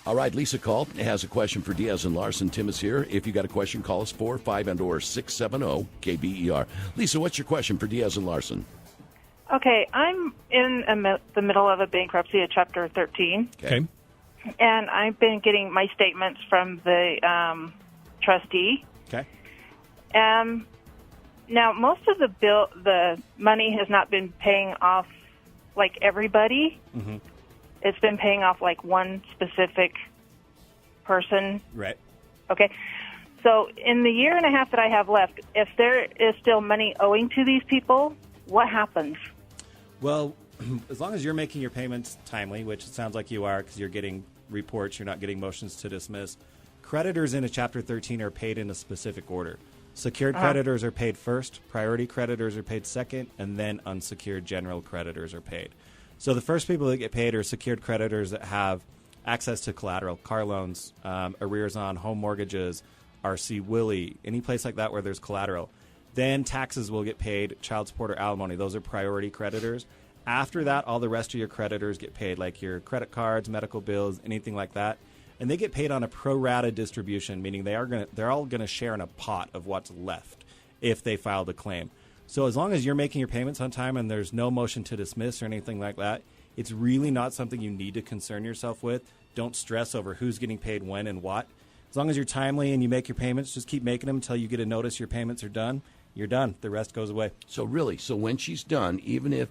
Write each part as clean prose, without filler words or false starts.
All right, Lisa called, has a question for Diaz and Larsen. Tim is here. If you got a question, call us 4-5 670 KBER. Lisa, what's your question for Diaz and Larsen? Okay, I'm in the middle of a bankruptcy at Chapter 13. Okay. And I've been getting my statements from the trustee. Okay. Now, most of the money has not been paying off like everybody. Mm-hmm. It's been paying off like one specific person. Right. Okay. So in the year and a half that I have left, if there is still money owing to these people, what happens? Well, as long as you're making your payments timely, which it sounds like you are because you're getting reports, you're not getting motions to dismiss, creditors in a Chapter 13 are paid in a specific order. Secured creditors are paid first, priority creditors are paid second, and then unsecured general creditors are paid. So the first people that get paid are secured creditors that have access to collateral, car loans, arrears on home mortgages, RC Willie, any place like that where there's collateral. Then taxes will get paid, child support or alimony. Those are priority creditors. After that, all the rest of your creditors get paid, like your credit cards, medical bills, anything like that. And they get paid on a pro rata distribution, meaning they're all going to share in a pot of what's left if they filed a claim. So as long as you're making your payments on time and there's no motion to dismiss or anything like that, it's really not something you need to concern yourself with. Don't stress over who's getting paid when and what. As long as you're timely and you make your payments, just keep making them until you get a notice your payments are done. You're done. The rest goes away. So when she's done, even if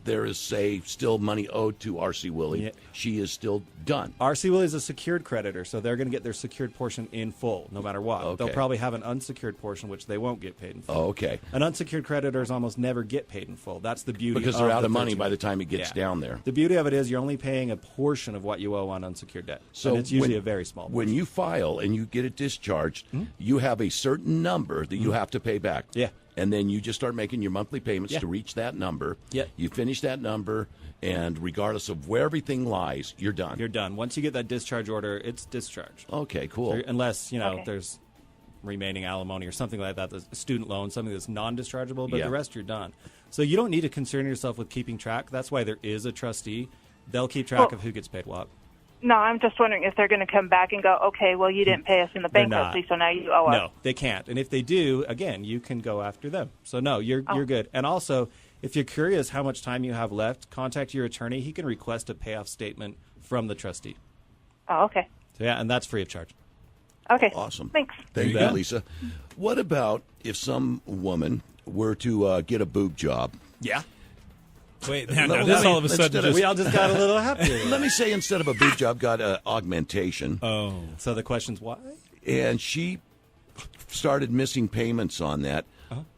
there is, say, still money owed to RC Willie, she is still done. RC Willie is a secured creditor, so they're going to get their secured portion in full, no matter what. Okay. They'll probably have an unsecured portion, which they won't get paid in full. Oh, okay. And unsecured creditors almost never get paid in full. That's the beauty. Because they're out of money by the time it gets down there. The beauty of it is you're only paying a portion of what you owe on unsecured debt. So and it's usually a very small portion. When you file and you get it discharged, you have a certain number that you have to pay back. Yeah. And then you just start making your monthly payments to reach that number. Yeah. You finish that number, and regardless of where everything lies, you're done. You're done. Once you get that discharge order, it's discharged. Okay, cool. So, unless, there's remaining alimony or something like that, the student loan, something that's non-dischargeable, but the rest you're done. So you don't need to concern yourself with keeping track. That's why there is a trustee. They'll keep track of who gets paid what. No, I'm just wondering if they're going to come back and go, okay, well, you didn't pay us in the bankruptcy, so now you owe us. No, they can't. And if they do, again, you can go after them. So, no, you're good. And also, if you're curious how much time you have left, contact your attorney. He can request a payoff statement from the trustee. Oh, okay. So, and that's free of charge. Okay. Awesome. Thanks. There you go, Lisa. What about if some woman were to get a boob job? Yeah. Wait, now this all of a sudden we all just got a little happy. Let me say, instead of a boob job, got augmentation. Oh. So the question's why? And she started missing payments on that.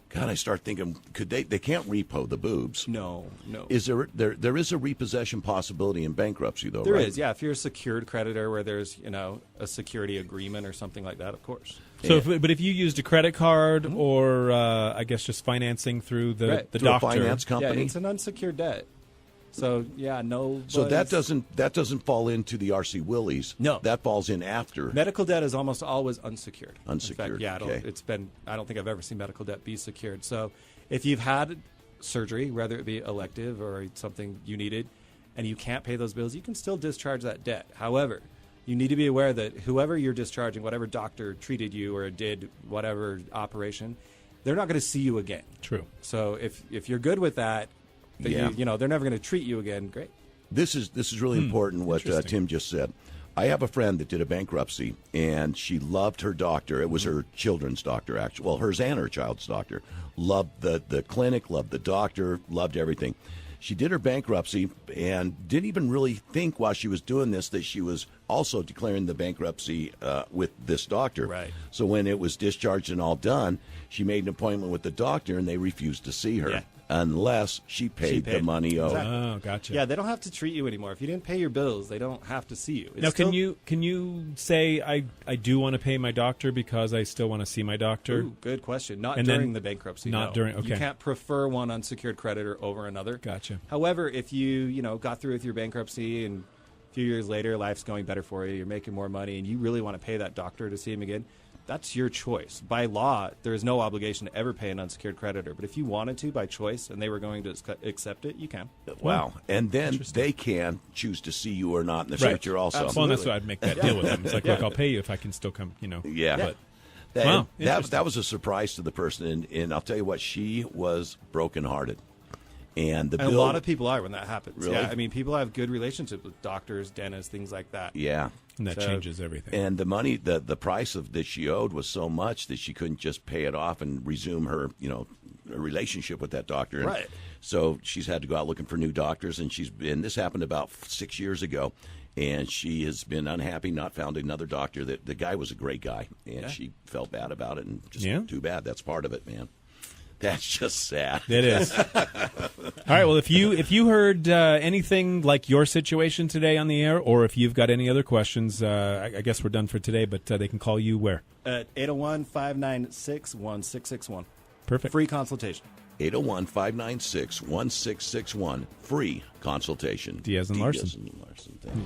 God, I start thinking, could they can't repo the boobs. No. Is there is a repossession possibility in bankruptcy, though, There right? is, yeah. If you're a secured creditor where there's, a security agreement or something like that, of course. So, if you used a credit card or I guess just financing through the Through doctor, a finance company, it's an unsecured debt. So no. So that doesn't fall into the RC Willies. No, that falls in after. Medical debt is almost always unsecured. Unsecured. In fact, okay. I don't think I've ever seen medical debt be secured. So if you've had surgery, whether it be elective or something you needed, and you can't pay those bills, you can still discharge that debt. However, you need to be aware that whoever you're discharging, whatever doctor treated you or did whatever operation, they're not going to see you again. True. So if you're good with that, they're never going to treat you again. Great. This is really important what Tim just said. I have a friend that did a bankruptcy, and she loved her doctor. It was her children's doctor, actually. Well, hers and her child's doctor. Loved the clinic, loved the doctor, loved everything. She did her bankruptcy and didn't even really think while she was doing this that she was also declaring the bankruptcy with this doctor. Right. So when it was discharged and all done, she made an appointment with the doctor, and they refused to see her unless she paid the money owed. Exactly. Oh, gotcha. Yeah, they don't have to treat you anymore. If you didn't pay your bills, they don't have to see you. Now, can you say I do want to pay my doctor because I still want to see my doctor? Ooh, good question. Not And during then- the bankruptcy. not no. during- okay. You can't prefer one unsecured creditor over another. Gotcha. However, if you got through with your bankruptcy and a few years later life's going better for you, you're making more money, and you really want to pay that doctor to see him again, That's your choice. By law, there is no obligation to ever pay an unsecured creditor. But if you wanted to by choice and they were going to accept it, you can. Wow. And then they can choose to see you or not in the future also. Absolutely. Well, and that's why I'd make that deal with them. It's like, look, I'll pay you if I can still come, Yeah. But, wow. That was a surprise to the person. And I'll tell you what, she was brokenhearted. And a lot of people are when that happens. Really? Yeah, I mean, people have good relationships with doctors, dentists, things like that. Yeah. And that changes everything. And the money, the price that she owed was so much that she couldn't just pay it off and resume her, a relationship with that doctor. And right. So she's had to go out looking for new doctors, and this happened about 6 years ago, and she has been unhappy, not found another doctor. The guy was a great guy, and she felt bad about it, and just too bad. That's part of it, man. That's just sad. It is. All right. Well, if you heard anything like your situation today on the air, or if you've got any other questions, I guess we're done for today. But they can call you where? At 801-596-1661. Perfect. Free consultation. 801-596-1661. Free consultation. Diaz and Larsen. Thank you.